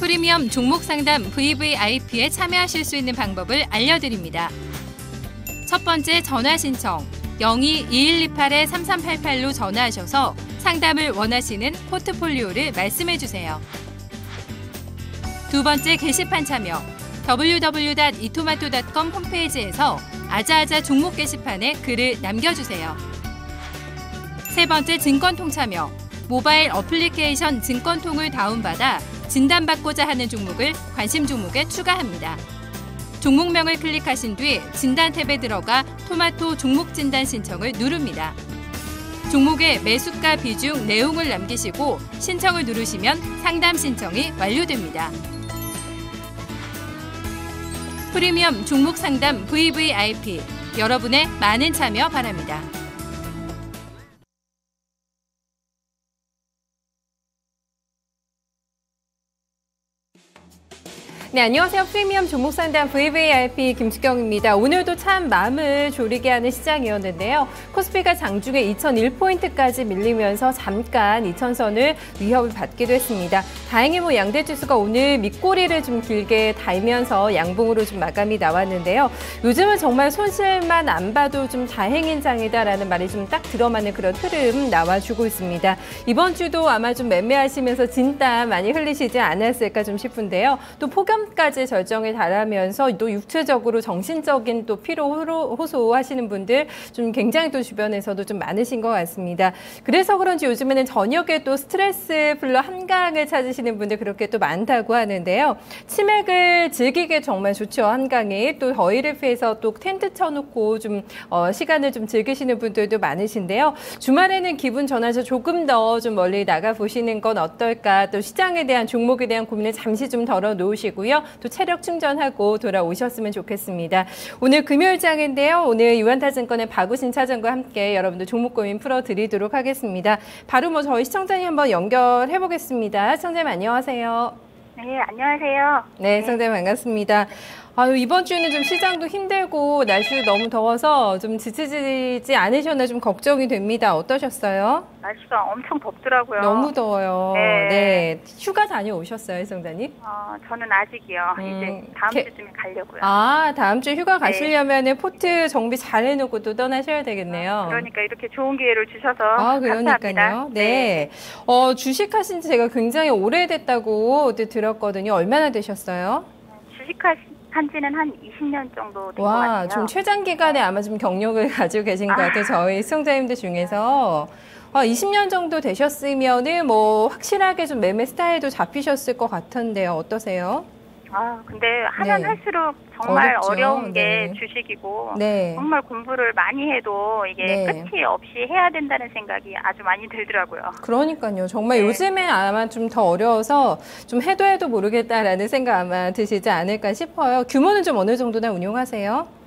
프리미엄 종목 상담 VVIP에 참여하실 수 있는 방법을 알려드립니다. 첫 번째 전화 신청 02-2128-3388로 전화하셔서 상담을 원하시는 포트폴리오를 말씀해 주세요. 두 번째 게시판 참여 www.itomato.com 홈페이지에서 아자아자 종목 게시판에 글을 남겨주세요. 세 번째 증권통 참여 모바일 어플리케이션 증권통을 다운받아 진단받고자 하는 종목을 관심 종목에 추가합니다. 종목명을 클릭하신 뒤 진단 탭에 들어가 토마토 종목 진단 신청을 누릅니다. 종목의 매수가 비중 내용을 남기시고 신청을 누르시면 상담 신청이 완료됩니다. 프리미엄 종목 상담 VVIP 여러분의 많은 참여 바랍니다. 네, 안녕하세요. 프리미엄 종목 상담 VVIP 김수경입니다. 오늘도 참 마음을 졸이게 하는 시장이었는데요. 코스피가 장중에 2001포인트까지 밀리면서 잠깐 2000선을 위협을 받기도 했습니다. 다행히 양대 지수가 오늘 밑꼬리를 좀 길게 달면서 양봉으로 좀 마감이 나왔는데요. 요즘은 정말 손실만 안 봐도 좀 다행인 장이다라는 말이 좀 딱 들어맞는 그런 흐름 나와주고 있습니다. 이번 주도 아마 좀 매매하시면서 진땀 많이 흘리시지 않았을까 좀 싶은데요. 또 폭염까지 절정에 달하면서 또 육체적으로 정신적인 또 피로 호소하시는 분들 좀 굉장히 또 주변에서도 좀 많으신 것 같습니다. 그래서 그런지 요즘에는 저녁에 또 스트레스 풀러 한강을 찾으시는 분들 그렇게 또 많다고 하는데요. 치맥을 즐기게 정말 좋죠. 한강에 또 더위를 피해서 또 텐트 쳐놓고 좀 시간을 좀 즐기시는 분들도 많으신데요. 주말에는 기분 전환해서 조금 더 좀 멀리 나가 보시는 건 어떨까? 또 시장에 대한 종목에 대한 고민을 잠시 좀 덜어 놓으시고요. 또 체력 충전하고 돌아오셨으면 좋겠습니다. 오늘 금요일장인데요. 오늘 유한타증권의 박우신 차장과 함께 여러분들 종목 고민 풀어드리도록 하겠습니다. 바로 저희 시청자님 한번 연결해 보겠습니다. 시청자님 안녕하세요. 네, 안녕하세요. 네, 시청자님 반갑습니다. 이번 주는 좀 시장도 힘들고 날씨도 너무 더워서 좀 지치지 않으셨나 좀 걱정이 됩니다. 어떠셨어요? 날씨가 엄청 덥더라고요. 너무 더워요. 네. 네. 휴가 다녀오셨어요, 시청자님? 저는 아직이요. 이제 다음 주쯤에 가려고요. 다음 주 휴가 가시려면 포트 정비 잘 해놓고 또 떠나셔야 되겠네요. 그러니까 이렇게 좋은 기회를 주셔서 그러니까요. 감사합니다. 네. 주식하신 지 제가 굉장히 오래됐다고 들었거든요. 얼마나 되셨어요? 주식한 지는 한 20년 정도 된 것 같아요. 좀 최장 기간에 아마 좀 경력을 가지고 계신 것 같아요. 저희 시청자님들 중에서. 20년 정도 되셨으면은 확실하게 좀 매매 스타일도 잡히셨을 것 같은데요. 어떠세요? 근데 하면 할수록 정말 어렵죠. 어려운 게 주식이고 정말 공부를 많이 해도 이게 끝이 없이 해야 된다는 생각이 아주 많이 들더라고요. 그러니까요. 정말 요즘엔 아마 좀 더 어려워서 좀 해도 모르겠다라는 생각 아마 드시지 않을까 싶어요. 규모는 좀 어느 정도나 운용하세요?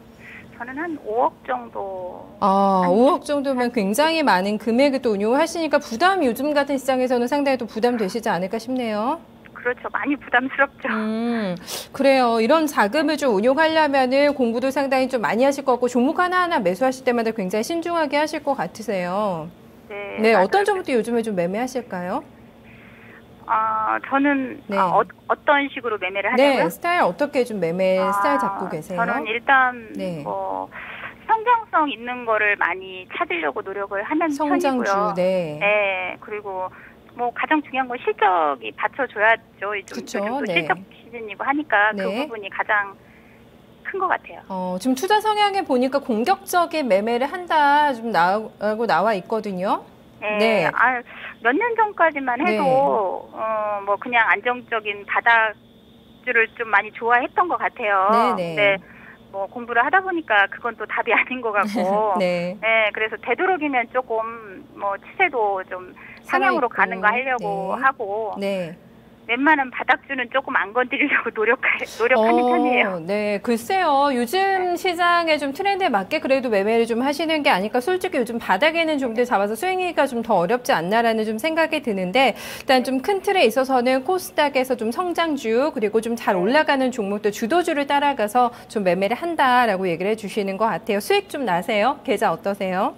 저는 한 5억 정도. 5억 정도면 굉장히 많은 금액을 또 운용하시니까 부담이 요즘 같은 시장에서는 상당히 또 부담되시지 않을까 싶네요. 그렇죠. 많이 부담스럽죠. 그래요. 이런 자금을 좀 운용하려면은 공부도 상당히 좀 많이 하실 것 같고 종목 하나하나 매수하실 때마다 굉장히 신중하게 하실 것 같으세요. 네, 어떤 종목도 요즘에 좀 매매하실까요? 저는 어떤 식으로 매매를 하냐고요? 네, 스타일 어떻게 좀 매매 스타일 잡고 계세요? 저는 일단 성장성 있는 거를 많이 찾으려고 노력을 하는 성장주, 편이고요. 네. 그리고 가장 중요한 건 실적이 받쳐줘야죠. 그쵸, 또 실적 시즌이고 하니까 그 부분이 가장 큰 것 같아요. 지금 투자 성향에 보니까 공격적인 매매를 한다 좀 나와 있거든요. 네. 몇 년 전까지만 해도 그냥 안정적인 바닥주를 좀 많이 좋아했던 것 같아요. 근데 공부를 하다 보니까 그건 또 답이 아닌 것 같고. 그래서 되도록이면 조금 추세도 좀 상향으로 가는 거 하려고 하고. 웬만한 바닥주는 조금 안 건드리려고 노력하는 편이에요. 네, 글쎄요. 요즘 시장의 좀 트렌드에 맞게 그래도 매매를 좀 하시는 게 아닐까. 솔직히 요즘 바닥에는 종들 잡아서 수익이가 좀 더 어렵지 않나라는 좀 생각이 드는데 일단 좀 큰 틀에 있어서는 코스닥에서 좀 성장주 그리고 좀 잘 올라가는 종목들 주도주를 따라가서 좀 매매를 한다라고 얘기를 해주시는 것 같아요. 수익 좀 나세요? 계좌 어떠세요?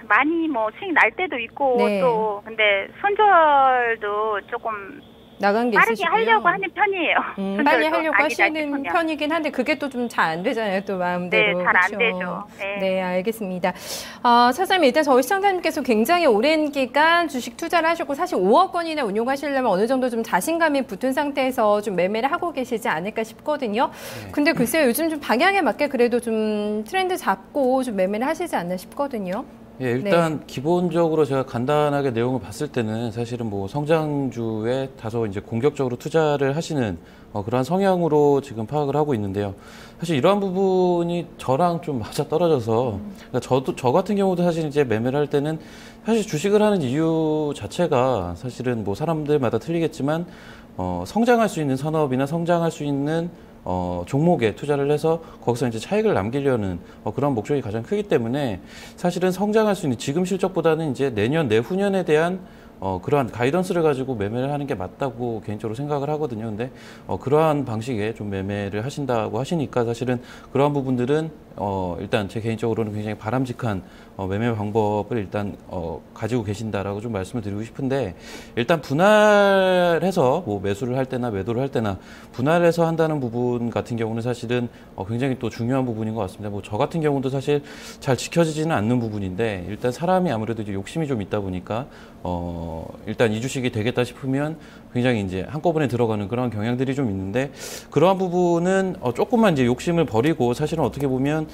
많이 수익 날 때도 있고 또 근데 손절도 조금 나간 게 빠르게 있으시고요. 하려고 하는 편이에요. 빨리 하려고 하시는 편이긴 한데 그게 또 좀 잘 안 되잖아요. 또 마음대로. 네, 잘 안 되죠. 네. 네, 알겠습니다. 차장님, 일단 저희 시청자님께서 굉장히 오랜 기간 주식 투자를 하셨고 사실 5억 원이나 운용하시려면 어느 정도 좀 자신감이 붙은 상태에서 좀 매매를 하고 계시지 않을까 싶거든요. 네. 근데 글쎄요, 요즘 좀 방향에 맞게 그래도 좀 트렌드 잡고 좀 매매를 하시지 않나 싶거든요. 예, 일단 기본적으로 제가 간단하게 내용을 봤을 때는 사실은 뭐 성장주에 다소 이제 공격적으로 투자를 하시는 그러한 성향으로 지금 파악을 하고 있는데요. 사실 이러한 부분이 저랑 좀 맞아 떨어져서 그러니까 저 같은 경우도 사실 이제 매매를 할 때는 사실 주식을 하는 이유 자체가 사실은 뭐 사람들마다 틀리겠지만 성장할 수 있는 산업이나 성장할 수 있는 종목에 투자를 해서 거기서 이제 차익을 남기려는 그런 목적이 가장 크기 때문에 사실은 성장할 수 있는 지금 실적보다는 이제 내년, 내후년에 대한 그러한 가이던스를 가지고 매매를 하는 게 맞다고 개인적으로 생각을 하거든요. 근데 그러한 방식의 좀 매매를 하신다고 하시니까 사실은 그러한 부분들은 일단 제 개인적으로는 굉장히 바람직한 매매 방법을 일단 가지고 계신다라고 좀 말씀을 드리고 싶은데 일단 분할해서 뭐 매수를 할 때나 매도를 할 때나 분할해서 한다는 부분 같은 경우는 사실은 굉장히 또 중요한 부분인 것 같습니다. 뭐 저 같은 경우도 사실 잘 지켜지지는 않는 부분인데 일단 사람이 아무래도 이제 욕심이 좀 있다 보니까 일단 이 주식이 되겠다 싶으면 굉장히 이제 한꺼번에 들어가는 그런 경향들이 좀 있는데 그러한 부분은 조금만 이제 욕심을 버리고 사실은 어떻게 보면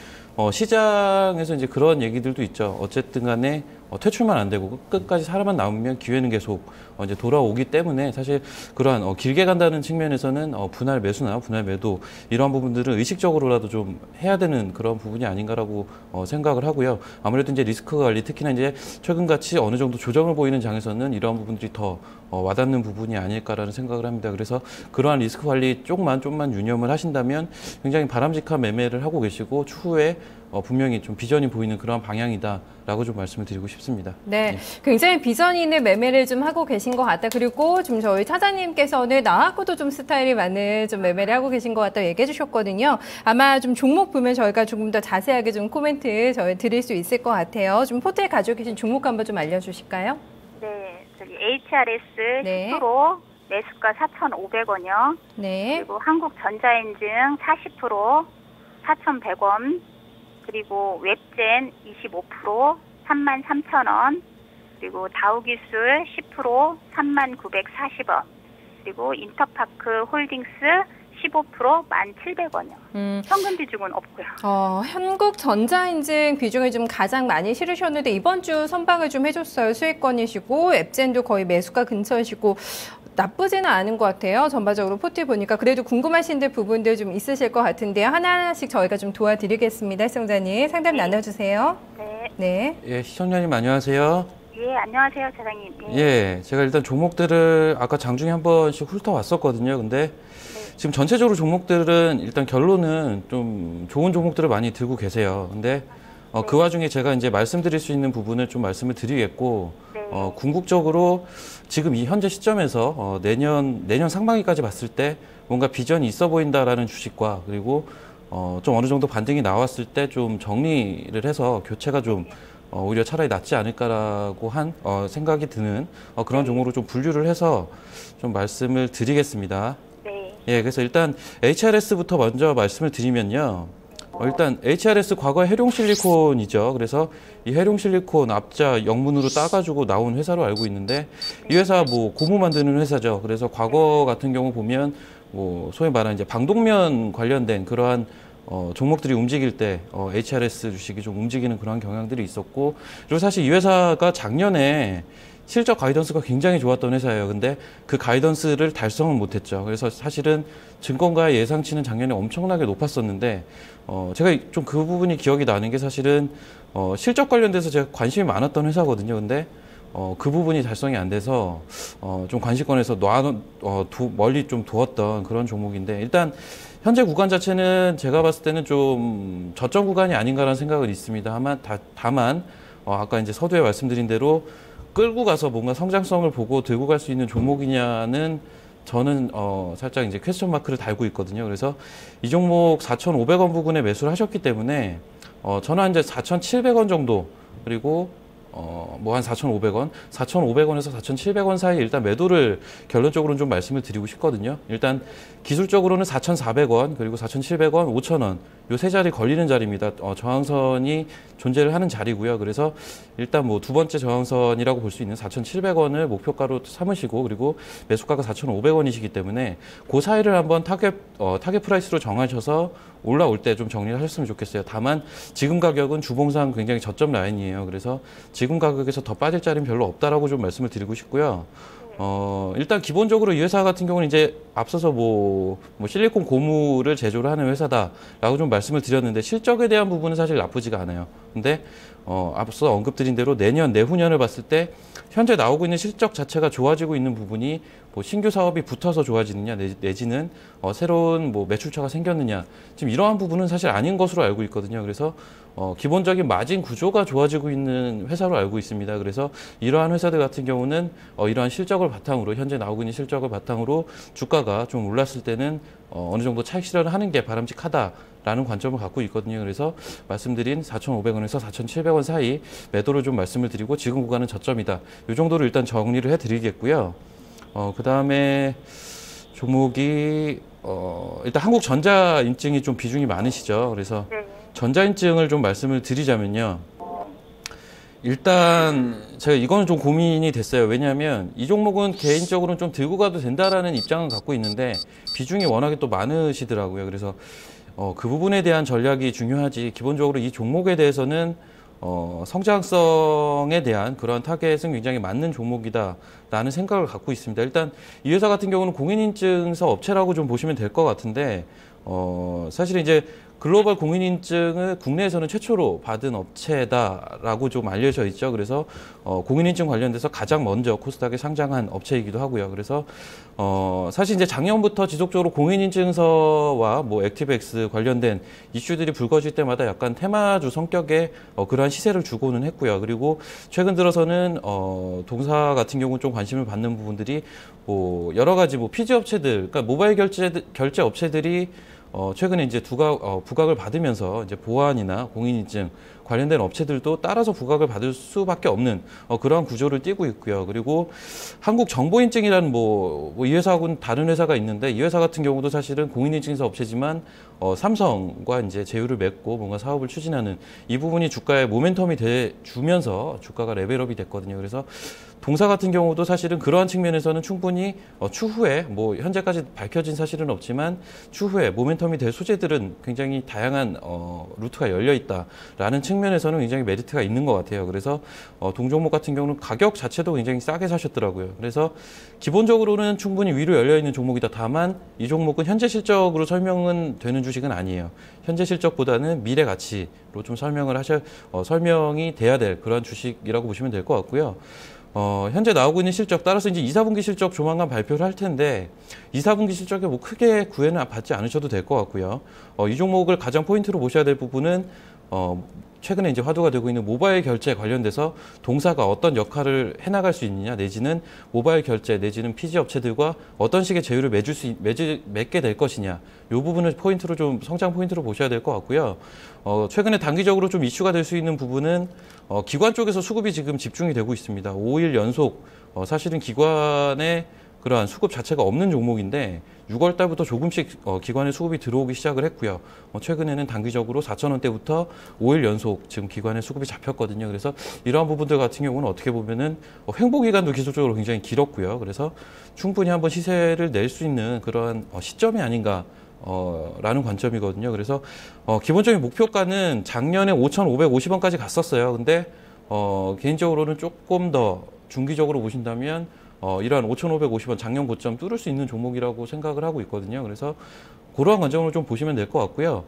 시장에서 이제 그런 얘기들도 있죠. 어쨌든 간에 퇴출만 안 되고 끝까지 살아만 남으면 기회는 계속 이제 돌아오기 때문에 사실 그러한 길게 간다는 측면에서는 분할 매수나 분할 매도 이러한 부분들은 의식적으로라도 좀 해야 되는 그런 부분이 아닌가라고 생각을 하고요. 아무래도 이제 리스크 관리 특히나 이제 최근같이 어느 정도 조정을 보이는 장에서는 이러한 부분들이 더 와닿는 부분이 아닐까라는 생각을 합니다. 그래서 그러한 리스크 관리 좀만 유념을 하신다면 굉장히 바람직한 매매를 하고 계시고 추후에 분명히 좀 비전이 보이는 그런 방향이다라고 좀 말씀을 드리고 싶습니다. 네, 굉장히 비전 있는 매매를 좀 하고 계신 것 같다. 그리고 좀 저희 차장님께서는 나하고도 좀 스타일이 맞는 좀 매매를 하고 계신 것 같다 얘기해 주셨거든요. 아마 좀 종목 보면 저희가 조금 더 자세하게 좀 코멘트 저희 드릴 수 있을 것 같아요. 좀 포트에 가지고 계신 종목 한번 좀 알려주실까요? 네, 저기 HRS 네. 10% 매수가 4,500원이요. 네. 그리고 한국전자인증 40% 4,100원. 그리고 웹젠 25% 33,000원. 그리고 다우기술 10% 39,400원. 그리고 인터파크 홀딩스 15% 1,700원이요. 현금 비중은 없고요. 한국전자인증 비중을 좀 가장 많이 실으셨는데 이번 주 선박을 좀 해줬어요. 수익권이시고 앱젠도 거의 매수가 근처이시고 나쁘지는 않은 것 같아요. 전반적으로 포트 보니까 그래도 궁금하신 부분들 좀 있으실 것 같은데요. 하나씩 저희가 좀 도와드리겠습니다. 시청자님 상담 나눠주세요. 네. 네. 예, 시청자님 안녕하세요. 예, 안녕하세요, 사장님. 예, 제가 일단 종목들을 아까 장중에 한 번씩 훑어왔었거든요. 근데 지금 전체적으로 종목들은 일단 결론은 좀 좋은 종목들을 많이 들고 계세요. 근데 그 와중에 제가 이제 말씀드릴 수 있는 부분을 좀 말씀을 드리겠고, 궁극적으로 지금 이 현재 시점에서 내년 상반기까지 봤을 때 뭔가 비전이 있어 보인다라는 주식과 그리고 좀 어느 정도 반등이 나왔을 때 좀 정리를 해서 교체가 좀 오히려 차라리 낫지 않을까라고 한 생각이 드는 그런 종목으로 좀 분류를 해서 좀 말씀을 드리겠습니다. 예, 그래서 일단 HRS부터 먼저 말씀을 드리면요. 일단 HRS 과거에 해룡실리콘이죠. 그래서 이 해룡실리콘 앞자 영문으로 따가지고 나온 회사로 알고 있는데 이 회사 뭐 고무 만드는 회사죠. 그래서 과거 같은 경우 보면 뭐 소위 말하는 이제 방독면 관련된 그러한 종목들이 움직일 때 HRS 주식이 좀 움직이는 그런 경향들이 있었고 그리고 사실 이 회사가 작년에 실적 가이던스가 굉장히 좋았던 회사예요. 근데 그 가이던스를 달성은 못했죠. 그래서 사실은 증권가의 예상치는 작년에 엄청나게 높았었는데 제가 좀 그 부분이 기억이 나는 게 사실은 실적 관련돼서 제가 관심이 많았던 회사거든요. 근데 그 부분이 달성이 안 돼서 좀 관심권에서 멀리 좀 두었던 그런 종목인데 일단 현재 구간 자체는 제가 봤을 때는 좀 저점 구간이 아닌가라는 생각은 있습니다. 다만 아까 이제 서두에 말씀드린 대로 끌고 가서 뭔가 성장성을 보고 들고 갈 수 있는 종목이냐는 저는 살짝 이제 퀘스천 마크를 달고 있거든요. 그래서 이 종목 4,500원 부근에 매수를 하셨기 때문에 저는 이제 4,700원 정도 그리고 뭐 한 4,500원, 4,500원에서 4,700원 사이 일단 매도를 결론적으로는 좀 말씀을 드리고 싶거든요. 일단 기술적으로는 4,400원, 그리고 4,700원, 5,000원 요 세 자리 걸리는 자리입니다. 저항선이 존재를 하는 자리고요. 그래서 일단 뭐 두 번째 저항선이라고 볼 수 있는 4,700원을 목표가로 삼으시고, 그리고 매수가가 4,500원이시기 때문에 그 사이를 한번 타겟 프라이스로 정하셔서 올라올 때 좀 정리를 하셨으면 좋겠어요. 다만 지금 가격은 주봉상 굉장히 저점 라인이에요. 그래서 지금 가격에서 더 빠질 자리는 별로 없다라고 좀 말씀을 드리고 싶고요. 일단 기본적으로 이 회사 같은 경우는 이제 앞서서 뭐 실리콘 고무를 제조를 하는 회사다라고 좀 말씀을 드렸는데, 실적에 대한 부분은 사실 나쁘지가 않아요. 근데 앞서 언급드린 대로 내년, 내후년을 봤을 때 현재 나오고 있는 실적 자체가 좋아지고 있는 부분이 뭐 신규 사업이 붙어서 좋아지느냐, 내지는 새로운 뭐 매출처가 생겼느냐, 지금 이러한 부분은 사실 아닌 것으로 알고 있거든요. 그래서 기본적인 마진 구조가 좋아지고 있는 회사로 알고 있습니다. 그래서 이러한 회사들 같은 경우는 이러한 실적을 바탕으로, 현재 나오고 있는 실적을 바탕으로 주가가 좀 올랐을 때는 어느 정도 차익 실현을 하는 게 바람직하다라는 관점을 갖고 있거든요. 그래서 말씀드린 4,500원에서 4,700원 사이 매도를 좀 말씀을 드리고, 지금 구간은 저점이다, 이 정도로 일단 정리를 해드리겠고요. 그 다음에 종목이 일단 한국전자인증이 좀 비중이 많으시죠. 그래서 전자인증을 좀 말씀을 드리자면요. 일단 제가 이거는 좀 고민이 됐어요. 왜냐하면 이 종목은 개인적으로는 좀 들고 가도 된다라는 입장은 갖고 있는데 비중이 워낙에 또 많으시더라고요. 그래서 그 부분에 대한 전략이 중요하지, 기본적으로 이 종목에 대해서는 성장성에 대한 그런 타겟은 굉장히 맞는 종목이다라는 생각을 갖고 있습니다. 일단 이 회사 같은 경우는 공인인증서 업체라고 좀 보시면 될 것 같은데, 사실 이제 글로벌 공인인증을 국내에서는 최초로 받은 업체다라고 좀 알려져 있죠. 그래서 공인인증 관련돼서 가장 먼저 코스닥에 상장한 업체이기도 하고요. 그래서 사실 이제 작년부터 지속적으로 공인인증서와 뭐 액티브엑스 관련된 이슈들이 불거질 때마다 약간 테마주 성격의 그러한 시세를 주고는 했고요. 그리고 최근 들어서는 동사 같은 경우는 좀 관심을 받는 부분들이 뭐 여러 가지 뭐 피지 업체들, 그러니까 모바일 결제 업체들이 최근에 이제 부각을 받으면서 이제 보안이나 공인인증 관련된 업체들도 따라서 부각을 받을 수밖에 없는 그러한 구조를 띠고 있고요. 그리고 한국정보인증이라는 이 회사하고는 다른 회사가 있는데, 이 회사 같은 경우도 사실은 공인인증서 업체지만 삼성과 이제 제휴를 맺고 뭔가 사업을 추진하는 이 부분이 주가에 모멘텀이 주면서 주가가 레벨업이 됐거든요. 그래서 동사 같은 경우도 사실은 그러한 측면에서는 충분히 추후에 뭐 현재까지 밝혀진 사실은 없지만 추후에 모멘텀이 될 소재들은 굉장히 다양한 루트가 열려 있다라는 측면에서는 굉장히 메리트가 있는 것 같아요. 그래서 동종목 같은 경우는 가격 자체도 굉장히 싸게 사셨더라고요. 그래서 기본적으로는 충분히 위로 열려 있는 종목이다. 다만 이 종목은 현재 실적으로 설명은 되는 주식은 아니에요. 현재 실적보다는 미래 가치로 좀 설명이 돼야 될 그런 주식이라고 보시면 될 것 같고요. 현재 나오고 있는 실적, 따라서 이제 2, 4분기 실적 조만간 발표를 할 텐데 2, 4분기 실적에 뭐 크게 구애는 받지 않으셔도 될 것 같고요. 이 종목을 가장 포인트로 보셔야 될 부분은 최근에 이제 화두가 되고 있는 모바일 결제 관련돼서 동사가 어떤 역할을 해나갈 수 있느냐, 내지는 모바일 결제 내지는 피지 업체들과 어떤 식의 제휴를 맺게 될 것이냐, 이 부분을 포인트로 좀 성장 포인트로 보셔야 될 것 같고요. 최근에 단기적으로 좀 이슈가 될 수 있는 부분은 기관 쪽에서 수급이 지금 집중이 되고 있습니다. 5일 연속 사실은 기관의 그러한 수급 자체가 없는 종목인데 6월 달부터 조금씩 기관의 수급이 들어오기 시작을 했고요. 최근에는 단기적으로 4,000원대부터 5일 연속 지금 기관의 수급이 잡혔거든요. 그래서 이러한 부분들 같은 경우는 어떻게 보면은 횡보 기간도 기술적으로 굉장히 길었고요. 그래서 충분히 한번 시세를 낼 수 있는 그러한 시점이 아닌가 라는 관점이거든요. 그래서 기본적인 목표가는 작년에 5,550원까지 갔었어요. 근데 개인적으로는 조금 더 중기적으로 보신다면 이러한 5,550원 작년 고점 뚫을 수 있는 종목이라고 생각을 하고 있거든요. 그래서 그러한 관점으로 좀 보시면 될 것 같고요.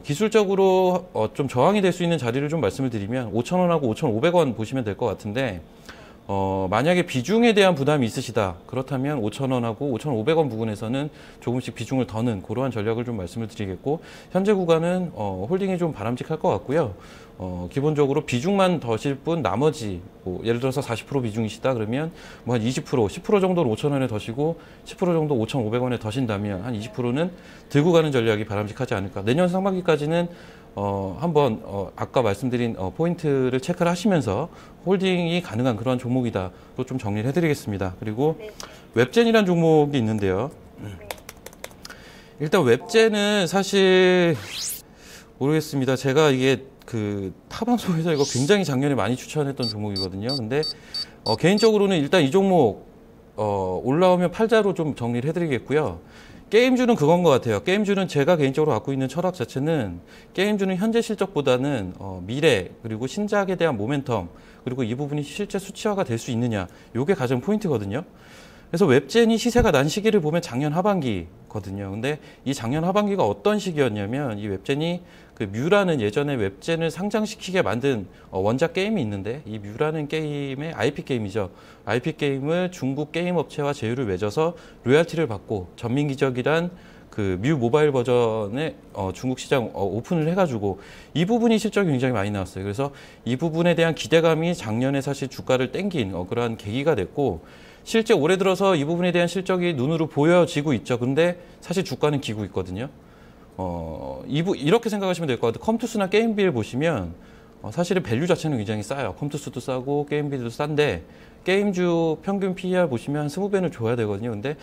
기술적으로 좀 저항이 될 수 있는 자리를 좀 말씀을 드리면 5,000원하고 5,500원 보시면 될 것 같은데, 만약에 비중에 대한 부담이 있으시다. 그렇다면 5,000원하고 5,500원 부분에서는 조금씩 비중을 더는 그러한 전략을 좀 말씀을 드리겠고, 현재 구간은 홀딩이 좀 바람직할 것 같고요. 기본적으로 비중만 더실 뿐 나머지 예를 들어서 40% 비중이시다 그러면 뭐 한 20%, 10% 정도를 5,000원에 더시고 10% 정도 5,500원에 더신다면 한 20%는 들고 가는 전략이 바람직하지 않을까. 내년 상반기까지는 한번 아까 말씀드린 포인트를 체크를 하시면서 홀딩이 가능한 그런 종목이다. 또 좀 정리를 해드리겠습니다. 그리고 네. 웹젠이라는 종목이 있는데요. 일단 웹젠은 사실 모르겠습니다. 제가 이게 그 타방송에서 이거 굉장히 작년에 많이 추천했던 종목이거든요. 근데 개인적으로는 일단 이 종목 올라오면 팔자로 좀 정리를 해드리겠고요. 게임주는 그건 것 같아요. 게임주는 제가 개인적으로 갖고 있는 철학 자체는 게임주는 현재 실적보다는 미래 그리고 신작에 대한 모멘텀 그리고 이 부분이 실제 수치화가 될 수 있느냐, 이게 가장 포인트거든요. 그래서 웹젠이 시세가 난 시기를 보면 작년 하반기거든요. 근데 이 작년 하반기가 어떤 시기였냐면 이 웹젠이 그 뮤라는 예전에 웹젠을 상장시키게 만든 원작 게임이 있는데 이 뮤라는 게임의 IP 게임이죠. IP 게임을 중국 게임 업체와 제휴를 맺어서 로열티를 받고 전민기적이란 그 뮤 모바일 버전의 중국 시장 오픈을 해가지고 이 부분이 실적이 굉장히 많이 나왔어요. 그래서 이 부분에 대한 기대감이 작년에 사실 주가를 땡긴 그러한 계기가 됐고 실제 올해 들어서 이 부분에 대한 실적이 눈으로 보여지고 있죠. 근데 사실 주가는 기고 있거든요. 이렇게 생각하시면 될 것 같아요. 컴투스나 게임비를 보시면 사실은 밸류 자체는 굉장히 싸요. 컴투스도 싸고 게임비도 싼데 게임주 평균 PER 보시면 한 20배는 줘야 되거든요. 근데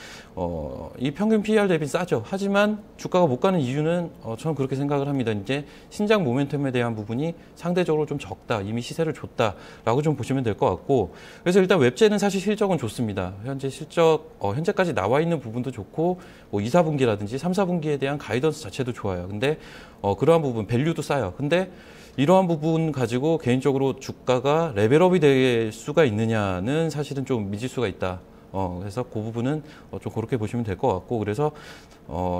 이 평균 PER 대비 싸죠. 하지만 주가가 못 가는 이유는 저는 그렇게 생각을 합니다. 이제 신작 모멘텀에 대한 부분이 상대적으로 좀 적다. 이미 시세를 줬다라고 좀 보시면 될 것 같고 그래서 일단 웹젠은 사실 실적은 좋습니다. 현재 실적 현재까지 나와 있는 부분도 좋고 뭐 2, 4분기라든지 3, 4분기에 대한 가이던스 자체도 좋아요. 근데 그러한 부분 밸류도 싸요. 근데 이러한 부분 가지고 개인적으로 주가가 레벨업이 될 수가 있느냐는 사실은 좀 미지수가 있다. 그래서 그 부분은 좀 그렇게 보시면 될 것 같고 그래서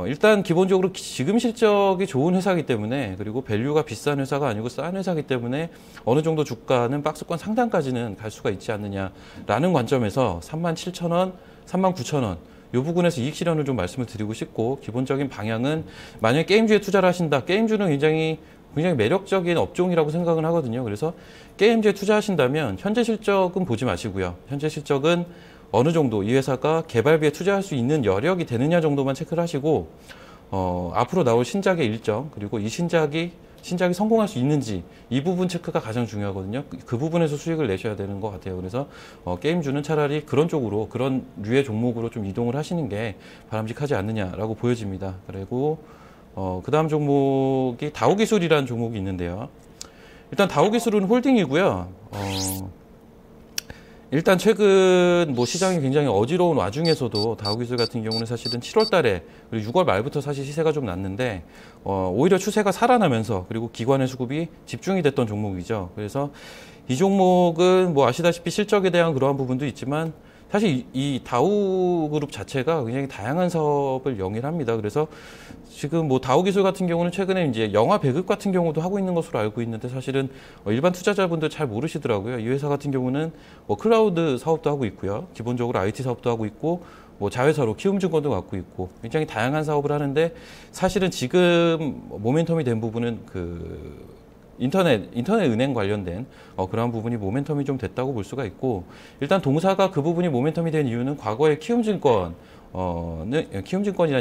일단 기본적으로 지금 실적이 좋은 회사이기 때문에 그리고 밸류가 비싼 회사가 아니고 싼 회사이기 때문에 어느 정도 주가는 박스권 상단까지는 갈 수가 있지 않느냐라는 관점에서 37,000원, 39,000원 이 부분에서 이익 실현을 좀 말씀을 드리고 싶고 기본적인 방향은 만약에 게임주에 투자를 하신다. 게임주는 굉장히 매력적인 업종이라고 생각을 하거든요. 그래서 게임주에 투자하신다면 현재 실적은 보지 마시고요. 현재 실적은 어느 정도 이 회사가 개발비에 투자할 수 있는 여력이 되느냐 정도만 체크를 하시고 앞으로 나올 신작의 일정 그리고 이 신작이 성공할 수 있는지 이 부분 체크가 가장 중요하거든요. 그 부분에서 수익을 내셔야 되는 것 같아요. 그래서 게임주는 차라리 그런 쪽으로 그런 류의 종목으로 좀 이동을 하시는 게 바람직하지 않느냐라고 보여집니다. 그리고 그 다음 종목이 다우기술이라는 종목이 있는데요. 일단 다우기술은 홀딩이고요. 일단 최근 뭐 시장이 굉장히 어지러운 와중에서도 다우기술 같은 경우는 사실은 7월 달에 그리고 6월 말부터 사실 시세가 좀 났는데 오히려 추세가 살아나면서 그리고 기관의 수급이 집중이 됐던 종목이죠. 그래서 이 종목은 뭐 아시다시피 실적에 대한 그러한 부분도 있지만 사실 이 다우그룹 자체가 굉장히 다양한 사업을 영위합니다. 그래서 지금 뭐 다우기술 같은 경우는 최근에 이제 영화 배급 같은 경우도 하고 있는 것으로 알고 있는데 사실은 일반 투자자분들 잘 모르시더라고요. 이 회사 같은 경우는 뭐 클라우드 사업도 하고 있고요. 기본적으로 IT 사업도 하고 있고 뭐 자회사로 키움증권도 갖고 있고 굉장히 다양한 사업을 하는데 사실은 지금 모멘텀이 된 부분은 그 인터넷 은행 관련된 그러한 부분이 모멘텀이 좀 됐다고 볼 수가 있고 일단 동사가 그 부분이 모멘텀이 된 이유는 과거에 키움증권이라는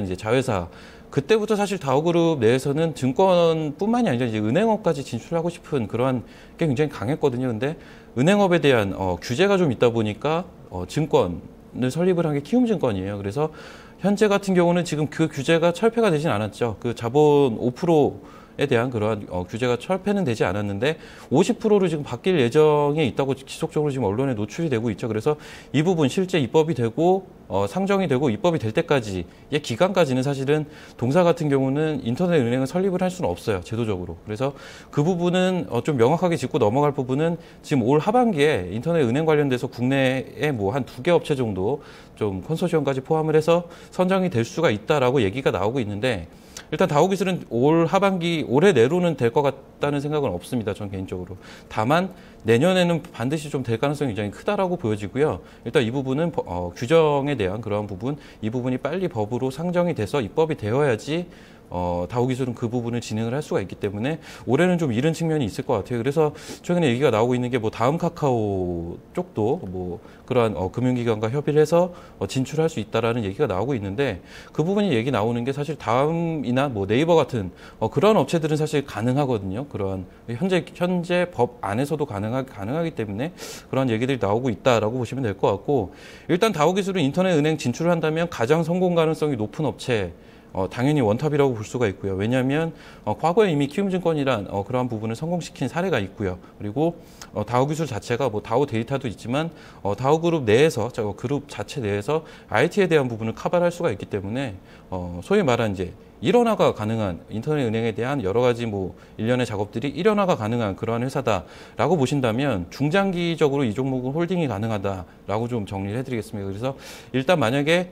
이제 자회사 그때부터 사실 다우그룹 내에서는 증권뿐만이 아니라 이제 은행업까지 진출하고 싶은 그러한 게 굉장히 강했거든요. 근데 은행업에 대한 규제가 좀 있다 보니까 증권을 설립을 한 게 키움증권이에요. 그래서 현재 같은 경우는 지금 그 규제가 철폐가 되진 않았죠. 그 자본 5%에 대한 그러한 규제가 철폐는 되지 않았는데 50%로 지금 바뀔 예정에 있다고 지속적으로 지금 언론에 노출이 되고 있죠. 그래서 이 부분 실제 입법이 되고 상정이 되고 입법이 될 때까지의 기간까지는 사실은 동사 같은 경우는 인터넷 은행을 설립을 할 수는 없어요. 제도적으로. 그래서 그 부분은 좀 명확하게 짚고 넘어갈 부분은 지금 올 하반기에 인터넷 은행 관련돼서 국내에 뭐 한 2개 업체 정도 좀 컨소시엄까지 포함을 해서 선정이 될 수가 있다라고 얘기가 나오고 있는데 일단 다우기술은 올 하반기 올해 내로는 될 것 같다는 생각은 없습니다. 전 개인적으로. 다만 내년에는 반드시 좀 될 가능성이 굉장히 크다라고 보여지고요. 일단 이 부분은 규정에 대한 그러한 부분, 이 부분이 빨리 법으로 상정이 돼서 입법이 되어야지 다우기술은 그 부분을 진행을 할 수가 있기 때문에 올해는 좀 이른 측면이 있을 것 같아요. 그래서 최근에 얘기가 나오고 있는 게 뭐 다음 카카오 쪽도 뭐 그러한 금융기관과 협의를 해서 진출할 수 있다라는 얘기가 나오고 있는데 그 부분이 얘기 나오는 게 사실 다음이나 뭐 네이버 같은 그러한 업체들은 사실 가능하거든요. 그러한 현재 법 안에서도 가능하기 때문에 그러한 얘기들이 나오고 있다라고 보시면 될 것 같고 일단 다우기술은 인터넷 은행 진출을 한다면 가장 성공 가능성이 높은 업체 당연히 원탑이라고 볼 수가 있고요. 왜냐하면 과거에 이미 키움증권이란 그러한 부분을 성공시킨 사례가 있고요. 그리고 다우기술 자체가 뭐 다우 데이터도 있지만 다우그룹 내에서 그룹 자체 내에서 IT에 대한 부분을 커버할 수가 있기 때문에 소위 말한 이제 일원화가 가능한 인터넷 은행에 대한 여러 가지 뭐 일련의 작업들이 일원화가 가능한 그러한 회사다라고 보신다면 중장기적으로 이 종목은 홀딩이 가능하다라고 좀 정리를 해드리겠습니다. 그래서 일단 만약에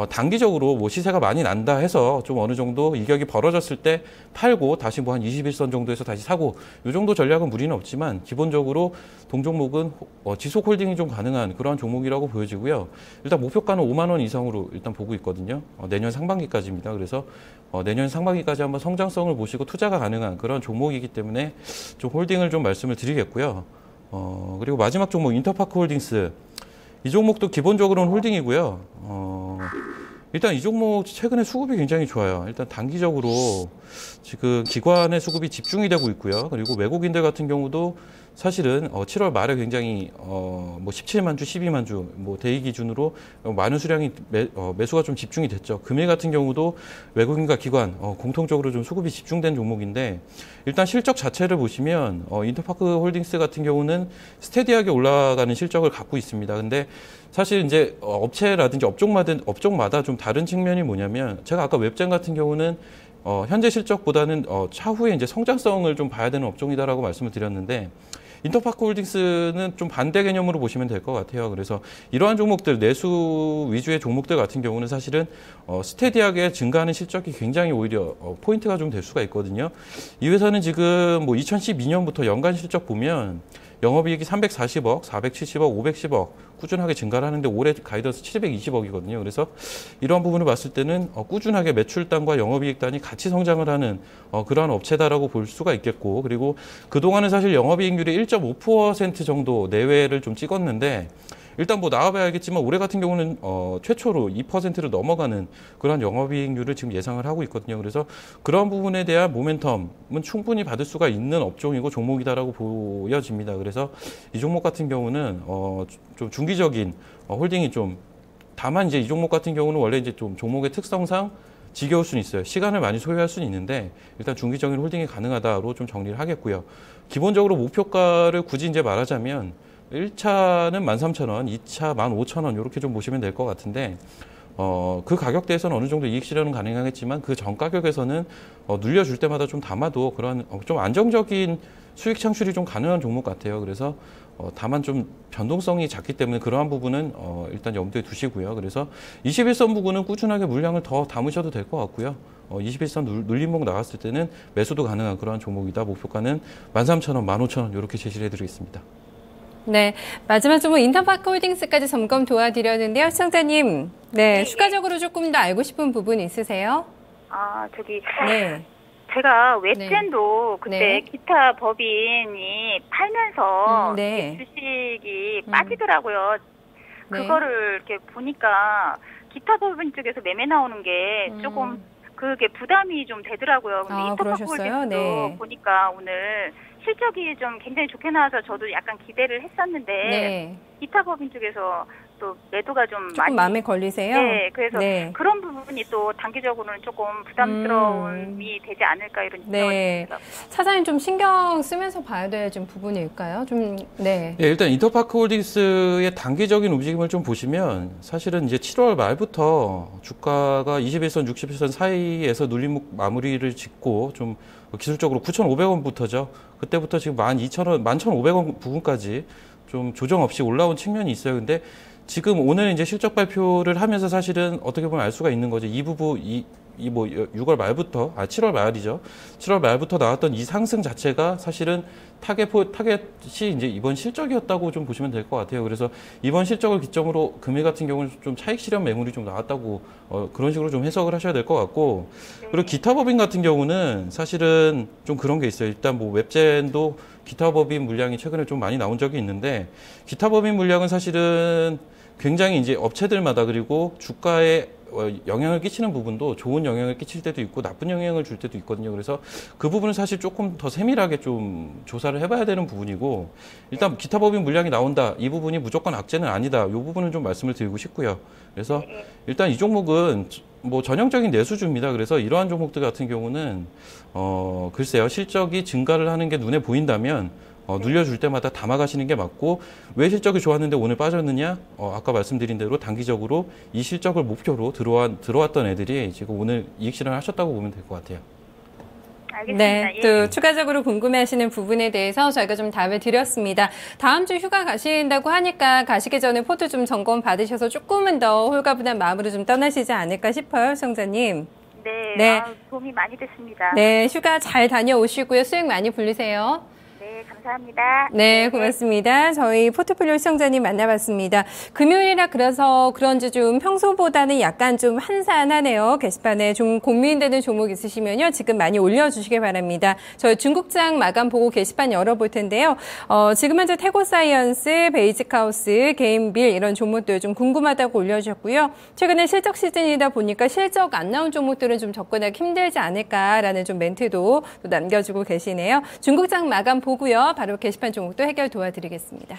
단기적으로 뭐 시세가 많이 난다 해서 좀 어느 정도 이격이 벌어졌을 때 팔고 다시 뭐 한 21선 정도에서 다시 사고 이 정도 전략은 무리는 없지만 기본적으로 동종목은 지속 홀딩이 좀 가능한 그러한 종목이라고 보여지고요. 일단 목표가는 5만 원 이상으로 일단 보고 있거든요. 내년 상반기까지입니다. 그래서 내년 상반기까지 한번 성장성을 보시고 투자가 가능한 그런 종목이기 때문에 좀 홀딩을 좀 말씀을 드리겠고요. 그리고 마지막 종목 인터파크 홀딩스. 이 종목도 기본적으로는 홀딩이고요. 일단 이 종목 최근에 수급이 굉장히 좋아요. 일단 단기적으로 지금 기관의 수급이 집중이 되고 있고요. 그리고 외국인들 같은 경우도 사실은 7월 말에 굉장히 뭐 17만 주, 12만 주 뭐 대기 기준으로 많은 수량이 매수가 좀 집중이 됐죠. 금일 같은 경우도 외국인과 기관 공통적으로 좀 수급이 집중된 종목인데 일단 실적 자체를 보시면 인터파크 홀딩스 같은 경우는 스테디하게 올라가는 실적을 갖고 있습니다. 근데 사실 이제 업체라든지 업종마다 좀 다른 측면이 뭐냐면 제가 아까 웹젠 같은 경우는 현재 실적보다는 차후에 이제 성장성을 좀 봐야 되는 업종이다라고 말씀을 드렸는데 인터파크 홀딩스는 좀 반대 개념으로 보시면 될 것 같아요. 그래서 이러한 종목들, 내수 위주의 종목들 같은 경우는 사실은 스테디하게 증가하는 실적이 굉장히 오히려 포인트가 좀 될 수가 있거든요. 이 회사는 지금 뭐 2012년부터 연간 실적 보면 영업이익이 340억, 470억, 510억 꾸준하게 증가를 하는데 올해 가이던스 720억이거든요. 그래서 이러한 부분을 봤을 때는 꾸준하게 매출단과 영업이익단이 같이 성장을 하는 그러한 업체다라고 볼 수가 있겠고 그리고 그동안은 사실 영업이익률이 1.5% 정도 내외를 좀 찍었는데 일단 뭐 나와봐야 알겠지만 올해 같은 경우는 최초로 2%를 넘어가는 그런 영업이익률을 지금 예상을 하고 있거든요. 그래서 그런 부분에 대한 모멘텀은 충분히 받을 수가 있는 업종이고 종목이다라고 보여집니다. 그래서 이 종목 같은 경우는 좀 중기적인 홀딩이 좀 다만 이제 이 종목 같은 경우는 원래 이제 좀 종목의 특성상 지겨울 수는 있어요. 시간을 많이 소요할 수는 있는데 일단 중기적인 홀딩이 가능하다로 좀 정리를 하겠고요. 기본적으로 목표가를 굳이 이제 말하자면 1차는 13,000원, 2차 15,000원 이렇게 좀 보시면 될 것 같은데 그 가격대에서는 어느 정도 이익 실현은 가능하겠지만 그 전 가격에서는 눌려줄 때마다 좀 담아도 그런 좀 안정적인 수익 창출이 좀 가능한 종목 같아요. 그래서 다만 좀 변동성이 작기 때문에 그러한 부분은 일단 염두에 두시고요. 그래서 21선 부근은 꾸준하게 물량을 더 담으셔도 될 것 같고요. 21선 눌림목 나갔을 때는 매수도 가능한 그러한 종목이다. 목표가는 13,000원, 15,000원 이렇게 제시를 해드리겠습니다. 네, 마지막 종목 인터파크 홀딩스까지 점검 도와드렸는데요. 시청자님, 네, 추가적으로 조금 더 알고 싶은 부분 있으세요? 네. 제가 웹젠도 그때 네. 기타 법인이 팔면서 네. 주식이 빠지더라고요. 그거를 이렇게 보니까 기타 법인 쪽에서 매매 나오는 게 조금 그게 부담이 좀 되더라고요. 근데 인터파크 홀딩스도 보니까 오늘 실적이 좀 굉장히 좋게 나와서 저도 약간 기대를 했었는데 기타 법인 쪽에서 또 매도가 좀 많이 마음에 걸리세요? 네, 그래서 그런 부분이 또 단기적으로는 조금 부담스러움이 되지 않을까 이런 생각이 듭니다. 차장님 좀 신경 쓰면서 봐야 될 좀 부분일까요? 일단 인터파크 홀딩스의 단기적인 움직임을 좀 보시면 사실은 이제 7월 말부터 주가가 21선, 60선 사이에서 눌림목 마무리를 짓고 좀 기술적으로 9,500원부터죠. 그때부터 지금 12,000원, 11,500원 부분까지 좀 조정 없이 올라온 측면이 있어요. 근데 지금 오늘 이제 실적 발표를 하면서 사실은 어떻게 보면 알 수가 있는 거죠. 이 이 뭐 6월 말부터 7월 말이죠. 7월 말부터 나왔던 이 상승 자체가 사실은 타겟이 이제 이번 실적이었다고 좀 보시면 될 것 같아요. 그래서 이번 실적을 기점으로 금일 같은 경우는 좀 차익 실현 매물이 좀 나왔다고 그런 식으로 좀 해석을 하셔야 될 것 같고, 그리고 기타 법인 같은 경우는 사실은 좀 그런 게 있어요. 일단 뭐 웹젠도 기타 법인 물량이 최근에 좀 많이 나온 적이 있는데, 기타 법인 물량은 사실은 굉장히 이제 업체들마다 그리고 주가에 영향을 끼치는 부분도 좋은 영향을 끼칠 때도 있고 나쁜 영향을 줄 때도 있거든요. 그래서 그 부분은 사실 조금 더 세밀하게 좀 조사를 해봐야 되는 부분이고, 일단 기타 법인 물량이 나온다, 이 부분이 무조건 악재는 아니다, 이 부분은 좀 말씀을 드리고 싶고요. 그래서 일단 이 종목은 뭐 전형적인 내수주입니다. 그래서 이러한 종목들 같은 경우는 글쎄요, 실적이 증가를 하는 게 눈에 보인다면 눌려줄 때마다 담아가시는 게 맞고, 왜 실적이 좋았는데 오늘 빠졌느냐? 아까 말씀드린 대로 단기적으로 이 실적을 목표로 들어왔던 애들이 지금 오늘 이익 실현하셨다고 보면 될 것 같아요. 알겠습니다. 네, 예. 또 추가적으로 궁금해하시는 부분에 대해서 저희가 좀 답을 드렸습니다. 다음 주 휴가 가신다고 하니까 가시기 전에 포트 좀 점검 받으셔서 조금은 더 홀가분한 마음으로 좀 떠나시지 않을까 싶어요, 시청자님. 네. 도움이 많이 됐습니다. 네, 휴가 잘 다녀오시고요. 수익 많이 불리세요. 네, 감사합니다. 네, 고맙습니다. 저희 포트폴리오 시청자님 만나봤습니다. 금요일이라 그래서 그런지 좀 평소보다는 약간 좀 한산하네요. 게시판에 좀 고민되는 종목 있으시면요, 지금 많이 올려주시기 바랍니다. 저희 중국장 마감 보고 게시판 열어볼 텐데요. 지금 현재 태고사이언스, 베이직하우스, 개인빌 이런 종목들 좀 궁금하다고 올려주셨고요. 최근에 실적 시즌이다 보니까 실적 안 나온 종목들은 좀 접근하기 힘들지 않을까라는 좀 멘트도 또 남겨주고 계시네요. 중국장 마감 보고요. 바로 게시판 종목도 해결 도와드리겠습니다.